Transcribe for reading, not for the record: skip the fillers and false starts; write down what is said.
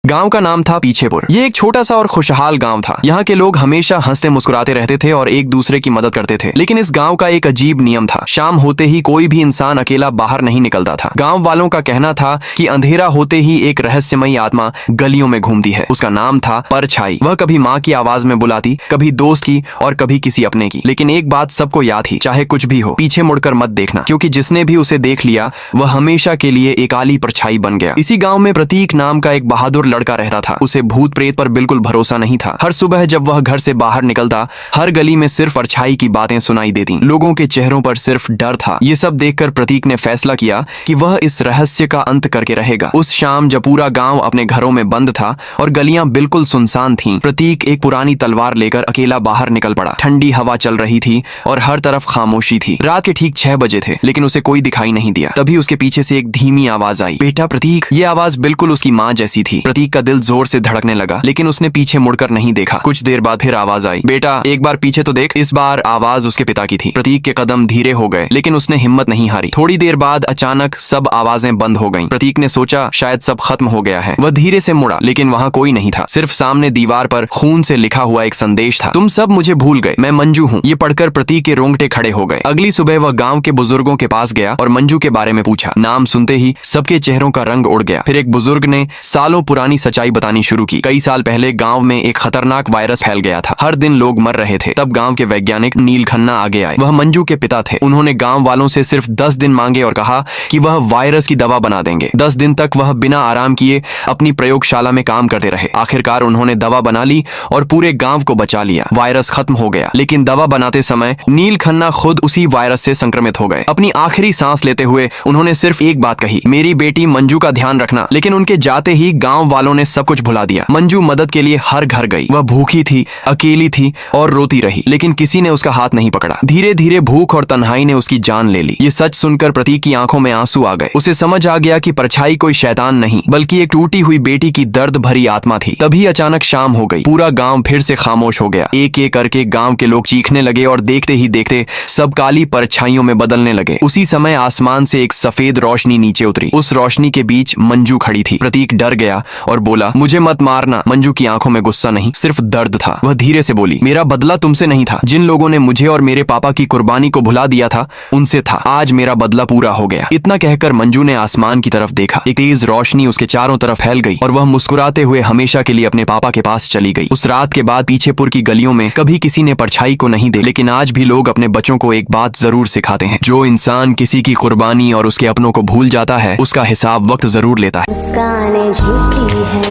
गांव का नाम था पीछेपुर। ये एक छोटा सा और खुशहाल गांव था। यहाँ के लोग हमेशा हंसते मुस्कुराते रहते थे और एक दूसरे की मदद करते थे। लेकिन इस गांव का एक अजीब नियम था। शाम होते ही कोई भी इंसान अकेला बाहर नहीं निकलता था। गांव वालों का कहना था कि अंधेरा होते ही एक रहस्यमयी आत्मा गलियों में घूमती है। उसका नाम था परछाई। वह कभी माँ की आवाज में बुलाती, कभी दोस्त की और कभी किसी अपने की। लेकिन एक बात सबको याद थी, चाहे कुछ भी हो पीछे मुड़कर मत देखना, क्योंकि जिसने भी उसे देख लिया वह हमेशा के लिए एक काली परछाई बन गया। इसी गाँव में प्रतीक नाम का एक बहादुर लड़का रहता था। उसे भूत प्रेत पर बिल्कुल भरोसा नहीं था। हर सुबह जब वह घर से बाहर निकलता, हर गली में सिर्फ परछाई की बातें सुनाई देती। लोगों के चेहरों पर सिर्फ डर था। ये सब देखकर प्रतीक ने फैसला किया कि वह इस रहस्य का अंत करके रहेगा। उस शाम जब पूरा गांव अपने घरों में बंद था और गलियां बिल्कुल सुनसान थीं, प्रतीक एक पुरानी तलवार लेकर अकेला बाहर निकल पड़ा। ठंडी हवा चल रही थी और हर तरफ खामोशी थी। रात के ठीक 6 बजे थे, लेकिन उसे कोई दिखाई नहीं दिया। तभी उसके पीछे से एक धीमी आवाज आई, बेटा प्रतीक। ये आवाज बिल्कुल उसकी माँ जैसी थी। प्रतीक का दिल जोर से धड़कने लगा, लेकिन उसने पीछे मुड़कर नहीं देखा। कुछ देर बाद फिर आवाज आई, बेटा एक बार पीछे तो देख। इस बार आवाज उसके पिता की थी। प्रतीक के कदम धीरे हो गए, लेकिन उसने हिम्मत नहीं हारी। थोड़ी देर बाद अचानक सब आवाजें बंद हो गईं। प्रतीक ने सोचा शायद सब खत्म हो गया है। वह धीरे से मुड़ा, लेकिन वहाँ कोई नहीं था। सिर्फ सामने दीवार पर खून से लिखा हुआ एक संदेश था, तुम सब मुझे भूल गए, मैं मंजू हूँ। ये पढ़कर प्रतीक के रोंगटे खड़े हो गए। अगली सुबह वह गाँव के बुजुर्गों के पास गया और मंजू के बारे में पूछा। नाम सुनते ही सबके चेहरों का रंग उड़ गया। फिर एक बुजुर्ग ने सालों पुरानी सच्चाई बतानी शुरू की। कई साल पहले गांव में एक खतरनाक वायरस फैल गया था। हर दिन लोग मर रहे थे। तब गांव के वैज्ञानिक नील खन्ना आगे आए। वह मंजू के पिता थे। उन्होंने गांव वालों से सिर्फ 10 दिन मांगे और कहा कि वह वायरस की दवा बना देंगे। 10 दिन तक वह बिना आराम किए अपनी प्रयोगशाला में काम करते रहे। आखिरकार उन्होंने दवा बना ली और पूरे गांव को बचा लिया। वायरस खत्म हो गया, लेकिन दवा बनाते समय नील खन्ना खुद उसी वायरस से संक्रमित हो गए। अपनी आखिरी सांस लेते हुए उन्होंने सिर्फ एक बात कही, मेरी बेटी मंजू का ध्यान रखना। लेकिन उनके जाते ही गांव वालों ने सब कुछ भुला दिया। मंजू मदद के लिए हर घर गई। वह भूखी थी, अकेली थी और रोती रही, लेकिन किसी ने उसका हाथ नहीं पकड़ा। धीरे धीरे भूख और तन्हाई ने उसकी जान ले ली। ये सच सुनकर प्रतीक की आंखों में आंसू आ गए। उसे समझ आ गया कि परछाई कोई शैतान नहीं, बल्कि एक टूटी हुई बेटी की दर्द भरी आत्मा थी। तभी अचानक शाम हो गई। पूरा गांव फिर से खामोश हो गया। एक एक करके गांव के लोग चीखने लगे और देखते ही देखते सब काली परछाइयों में बदलने लगे। उसी समय आसमान से एक सफेद रोशनी नीचे उतरी। उस रोशनी के बीच मंजू खड़ी थी। प्रतीक डर गया और बोला, मुझे मत मारना। मंजू की आंखों में गुस्सा नहीं, सिर्फ दर्द था। वह धीरे से बोली, मेरा बदला तुमसे नहीं था। जिन लोगों ने मुझे और मेरे पापा की कुर्बानी को भुला दिया था, उनसे था। आज मेरा बदला पूरा हो गया। इतना कहकर मंजू ने आसमान की तरफ देखा। एक तेज रोशनी उसके चारों तरफ फैल गई और वह मुस्कुराते हुए हमेशा के लिए अपने पापा के पास चली गई। उस रात के बाद पीछेपुर की गलियों में कभी किसी ने परछाई को नहीं देखा। लेकिन आज भी लोग अपने बच्चों को एक बात जरूर सिखाते हैं, जो इंसान किसी की कुर्बानी और उसके अपनों को भूल जाता है, उसका हिसाब वक्त जरूर लेता है।